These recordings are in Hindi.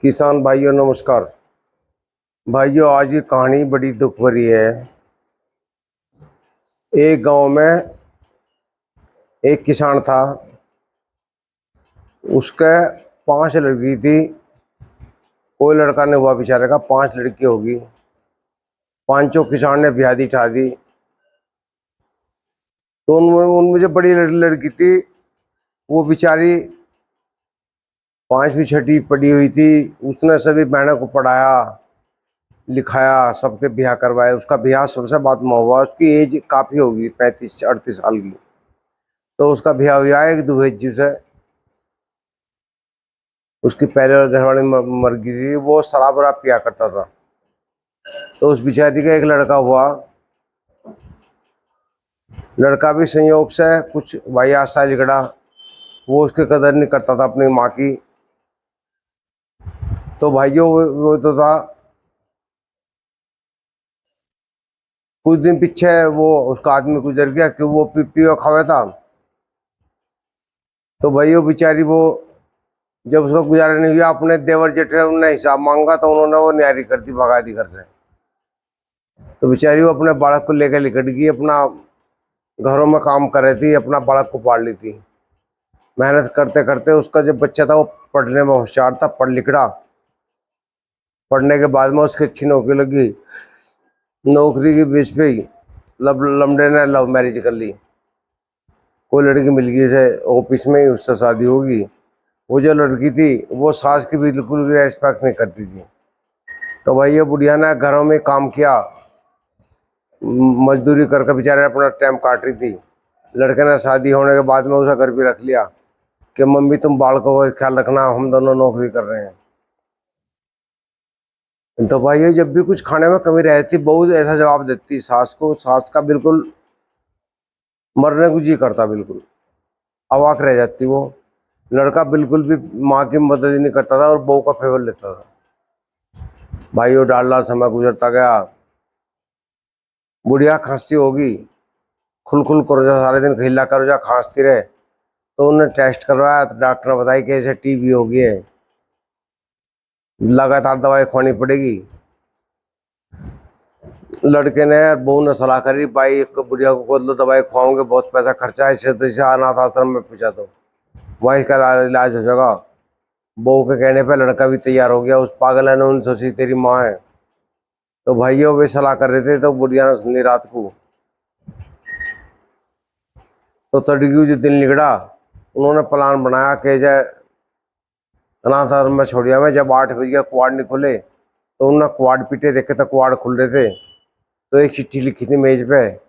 किसान भाइयों नमस्कार। भाइयों आज की कहानी बड़ी दुख भरी है। एक गांव में एक किसान था। उसके 5 लड़की थी। कोई लड़का नहीं हुआ बेचारे का, 5 लड़की होगी। पांचों किसान ने ब्याह दी ठा दी। तो उनमें जो बड़ी लड़की थी वो बेचारी 5वीं 6वीं पढ़ी हुई थी। उसने सभी बहनों को पढ़ाया लिखाया, सबके ब्याह करवाए। उसका ब्याह सबसे बाद में हुआ। उसकी एज काफ़ी होगी, 35 38 साल की। तो उसका ब्याह हुआ एक दुहेजी से। उसकी पहले घर वाली मर गई थी। वो शराब वराब पिया करता था। तो उस बेचारी का एक लड़का हुआ। लड़का भी संयोग से कुछ वाहियात सा झगड़ा। वो उसकी कदर नहीं करता था अपनी माँ की। तो भाइयों वो तो था। कुछ दिन पीछे वो उसका आदमी गुजर गया कि वो पियो खावे था। तो भाइयों बेचारी वो जब उसका गुजारा नहीं हुआ, अपने देवर जेठे उन्होंने हिसाब मांगा तो उन्होंने वो न्यारी कर दी, भगा दी घर से। तो बेचारी वो अपने बालक को लेकर निकट गई। अपना घरों में काम कर रही थी, अपना बालक को पाल ली थी। मेहनत करते करते उसका जब बच्चा था वो पढ़ने में होशियार था, पढ़ लिखा। पढ़ने के बाद में उसकी अच्छी नौकरी लगी। नौकरी की बेस पे ही लमडे ने लव मैरिज कर ली। कोई लड़की मिल गई से ऑफिस में ही, उससे शादी होगी। वो जो लड़की थी वो सास की बिल्कुल भी रेस्पेक्ट नहीं करती थी। तो भाई ये बुढ़िया ने घरों में काम किया, मजदूरी करके बेचारे अपना टाइम काट रही थी। लड़के ने शादी होने के बाद में उसे घर भी रख लिया कि मम्मी तुम बालकों का ख्याल रखना, हम दोनों नौकरी कर रहे हैं। तो भाई ये जब भी कुछ खाने में कमी रहती, बहुत ऐसा जवाब देती सास को। सास का बिल्कुल मरने को जी करता, बिल्कुल अवाक रह जाती वो। लड़का बिल्कुल भी माँ की मदद ही नहीं करता था और बहू का फेवर लेता था। भाई वो डाल डाल समय गुजरता गया। बुढ़िया खांसती होगी, खुल खुल करो जा, सारे दिन खिल्ला करो जा, खांसती रहे। तो उन्हें टेस्ट करवाया तो डॉक्टर ने बताया कि ऐसे टीबी हो गई है, लगातार दवाई खानी पड़ेगी। लड़के ने बहू ने सलाह करी, भाई एक बुढ़िया को खोद लो, दवाई खुआओगे बहुत पैसा खर्चा है, इससे तो अनाथ आश्रम में पहुंचा दो, वहीं का इलाज हो जाएगा। बहू के कहने पे लड़का भी तैयार हो गया। उस पागल ने उन सोची तेरी माँ है। तो भाइयों वे सलाह कर रहे थे तो बुढ़िया ने सुनी रात को। तो तड़की जो दिन निकला, उन्होंने प्लान बनाया कि जय अनाथ आश्रम में छोड़िया में। जब 8 बज गया कुआड़ नहीं खुले तो उन्होंने कुआड़ पीटे, देखे तो कुआड़ खुल रहे थे। तो एक चिट्ठी लिखी थी मेज पे,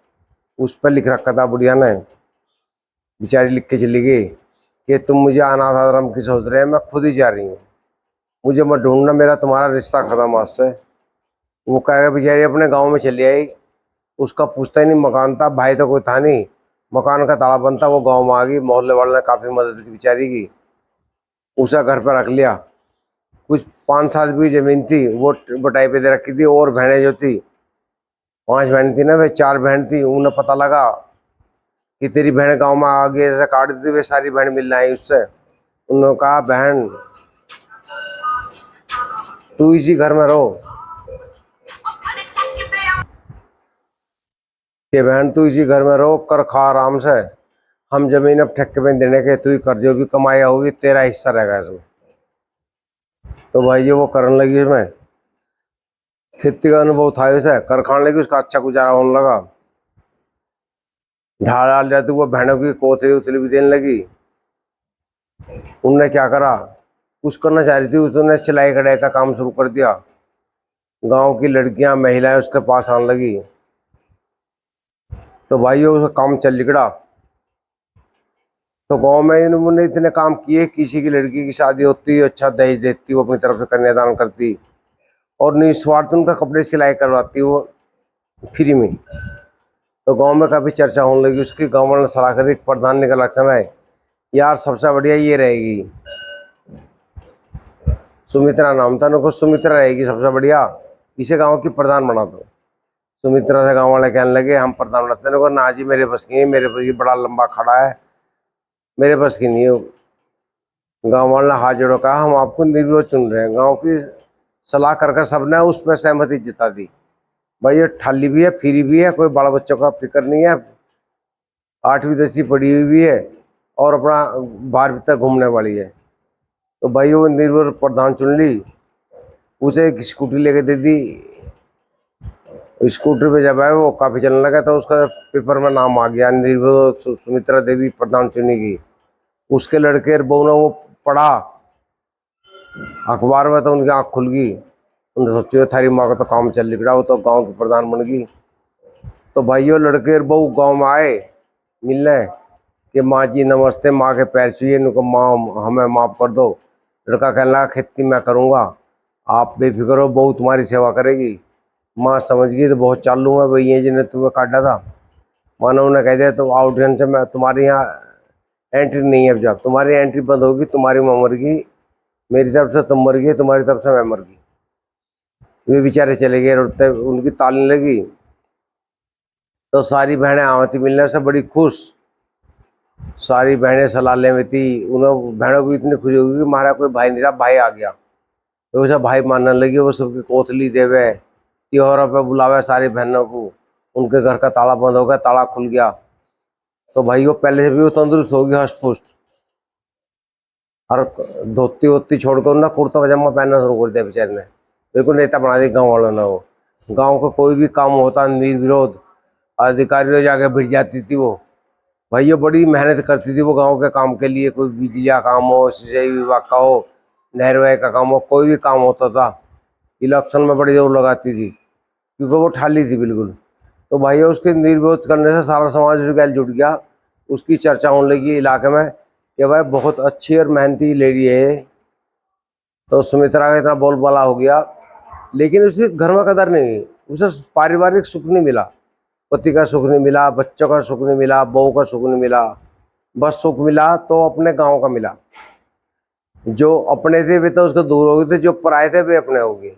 उस पर लिख रखा था बुढ़िया ने। बेचारी लिख के चली गई कि तुम मुझे अनाथ आश्रम की सोच रहे हैं, मैं खुद ही जा रही हूँ, मुझे मत ढूंढना, मेरा तुम्हारा रिश्ता खत्म आज से। वो कहेगा बेचारी अपने गाँव में चली आई। उसका पूछता ही नहीं, मकान था, भाई तो कोई था नहीं, मकान का ताला बंद था। वो गाँव में आ गई, मोहल्ले वाले ने काफ़ी मदद की बेचारी की, उसे घर पर रख लिया। कुछ 5 7 की जमीन थी वो बटाई पे दे रखी थी। और बहनें जो थी, 5 बहन थी ना, वे 4 बहन थी। उन्हें पता लगा कि तेरी बहन गांव में आ गई, ऐसे काट दी थी। वे सारी बहन मिलना आई उससे। उन्होंने कहा बहन तू इसी घर में रहो, कि बहन तू इसी घर में रहो, कर खा आराम से, हम जमीन अब ठेके पे देने के, तू ही कर, जो भी कमाया होगी तेरा हिस्सा रहेगा इसमें। तो भाई ये वो करने लगी, इसमें खेती का अनुभव था उसे, कर खाने लगी, उसका अच्छा गुजारा होने लगा। ढाल डाल जाती वो बहनों की कोथली उथली भी देने लगी। उनने क्या करा, कुछ करना चाह रही थी, उसने सिलाई कढ़ाई का काम शुरू कर दिया। गांव की लड़कियां महिलाएं उसके पास आने लगी। तो भाइयों उसका काम चल निकला। तो गांव में इन्होंने इतने काम किए, किसी की लड़की की शादी होती अच्छा दहेज देती, वो अपनी तरफ से कन्यादान करती और निस्वार्थ उनका कपड़े सिलाई करवाती वो फ्री में। तो गांव में काफ़ी चर्चा होने लगी उसकी। गाँव वालों ने सलाह करी, प्रधान निकल लक्षण है यार, सबसे बढ़िया ये रहेगी, सुमित्रा नाम था उनको, सुमित्रा रहेगी सबसे बढ़िया, इसे गांव की प्रधान बना दो। सुमित्रा से गांव वाले कहने लगे हम प्रधान बनाते हैं। ना जी मेरे बस की, मेरे बस की, बड़ा लंबा खड़ा है, मेरे बस की नहीं है। गांव वाले ने हाथ जोड़ो, कहा हम आपको निर्विरोध चुन रहे हैं। गांव की सलाह कर सबने उस पर सहमति जता दी। भाई ये ठाली भी है, फ्री भी है, कोई बड़ा बच्चों का फिक्र नहीं है, 8वीं 10वीं पढ़ी हुई भी है और अपना 12वीं तक घूमने वाली है। तो भाई वो निर्विरोध प्रधान चुन ली। उसे एक स्कूटी लेके दे दी। स्कूटर पे जब है वो काफी चलने लगा तो उसका पेपर में नाम आ गया, निर्विरोध सुमित्रा देवी प्रधान चुनी गई। उसके लड़के और बहू ने वो पढ़ा अखबार में तो उनकी आँख खुल गई। उन्होंने सोची थारी माँ का तो काम चल निकला, वो तो गांव की प्रधान बन गई। तो भाइयों लड़के और बहू गांव में आए मिलने कि माँ जी नमस्ते, माँ के पैर छुए, उनको माँ हमें माफ़ कर दो। लड़का कहने लगा खेती मैं करूँगा, आप बेफिक्र हो, बहू तुम्हारी सेवा करेगी। माँ समझ गई तो बहुत चालू है भाई, ये जिन्हें तुम्हें काटा था। मानो उन्हें कह दिया तो आउटगन से मैं तुम्हारे यहाँ एंट्री नहीं है। अब जब तुम्हारी एंट्री बंद होगी, तुम्हारी माँ मर गई, मेरी तरफ से तुम मर गई, तुम्हारी तरफ से मैं मर गई। वे बेचारे चले गए, रोते उनकी तालने लगी। तो सारी बहनें आवती मिलने से बड़ी खुश, सारी बहनें सलाह ले में थी। उन्हें बहनों को इतनी खुशी होगी कि हमारा कोई भाई नहीं था, भाई आ गया। तो सब भाई मानने लगे, वो सबकी कोतली देवे, त्योहारों पर बुलावे सारी बहनों को। उनके घर का ताला बंद हो गया, ताला खुल गया। तो भाई वो पहले से भी वो तंदुरुस्त हो गया, हष्ट पुष्ट, और धोती वोती छोड़कर ना कुर्ता पजामा पहनना शुरू कर दिया बेचारे ने। बिल्कुल नेता बना दिया गाँव वालों ने। वो गाँव का कोई भी काम होता निर्विरोध अधिकारियों जाके भिड़ जाती थी वो। भाई ये बड़ी मेहनत करती थी वो गांव के काम के लिए, कोई बिजली का काम हो, सिंचाई विभाग का हो, नहर वहर का काम हो, कोई भी काम होता था इलेक्शन में बड़ी जोर लगाती थी, क्योंकि वो ठाली थी बिल्कुल। तो भाई उसके निर्विरोध करने से सारा समाज गैल जुट गया। उसकी चर्चा होने लगी इलाके में कि भाई बहुत अच्छी और मेहनती लेडी है। तो सुमित्रा का इतना बोलबाला हो गया, लेकिन उसके घर में कदर नहीं, उसे पारिवारिक सुख नहीं मिला, पति का सुख नहीं मिला, बच्चों का सुख नहीं मिला, बहू का सुख नहीं मिला। बस सुख मिला तो अपने गांव का मिला। जो अपने थे वे तो उसको दूर हो गए थे, जो पराए थे वे अपने हो गए।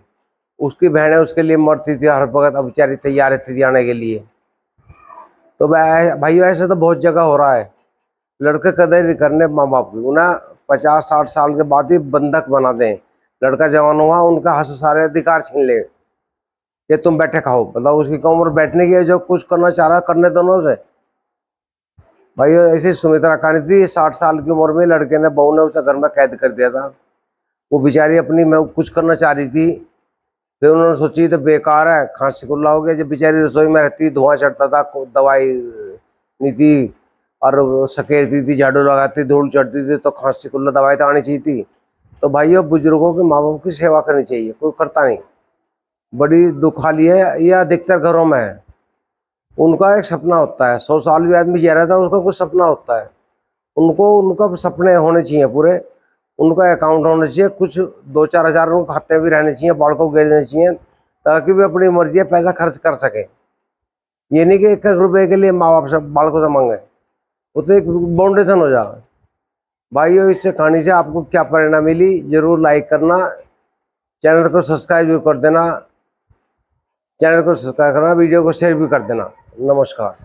उसकी बहनें उसके लिए मरती थी हर वक्त, अब बेचारी तैयार थी आने के लिए। तो भाई ऐसा तो बहुत जगह हो रहा है, लड़के कदर नहीं करने माँ बाप की। उन्हें 50-60 साल के बाद ही बंधक बना दें। लड़का जवान हुआ उनका हक सारे अधिकार छीन ले कि तुम बैठे खाओ, मतलब उसकी उम्र बैठने की है, जो कुछ करना चाह रहा करने दोनों से। भाई ऐसी सुमित्रा कहानी थी, 60 साल की उम्र में लड़के ने बहू ने उसे घर में कैद कर दिया था। वो बेचारी अपनी में कुछ करना चाह रही थी, फिर उन्होंने सोची तो बेकार है, खांसी कुल्ला हो गया। जब बेचारी रसोई में रहती, धुआं चढ़ता था, दवाई नहीं थी, और सकेरती थी, झाड़ू लगाती, धूल चढ़ती थी, तो खांसी कुल्ला दवाई तो आनी चाहिए थी। तो भाई बुजुर्गों के माँ बाप की सेवा करनी चाहिए, कोई करता नहीं। बड़ी दुख हाली है, यह अधिकतर घरों में है। उनका एक सपना होता है, 100 साल भी आदमी जी रहा था, उसका कुछ सपना होता है। उनको उनका सपने होने चाहिए पूरे, उनका अकाउंट होना चाहिए, कुछ 2-4 हज़ार उनके खाते भी रहने चाहिए, बालकों को देने चाहिए, ताकि वे अपनी मर्जी पैसा खर्च कर सके। ये नहीं कि 1-1 रुपये के लिए माँ बाप से बालकों से मांगे, वो तो एक बाउंडेशन हो जाए। भाइयों इससे कहानी से आपको क्या प्रेरणा मिली, जरूर लाइक करना, चैनल को सब्सक्राइब भी कर देना, वीडियो को शेयर भी कर देना। नमस्कार।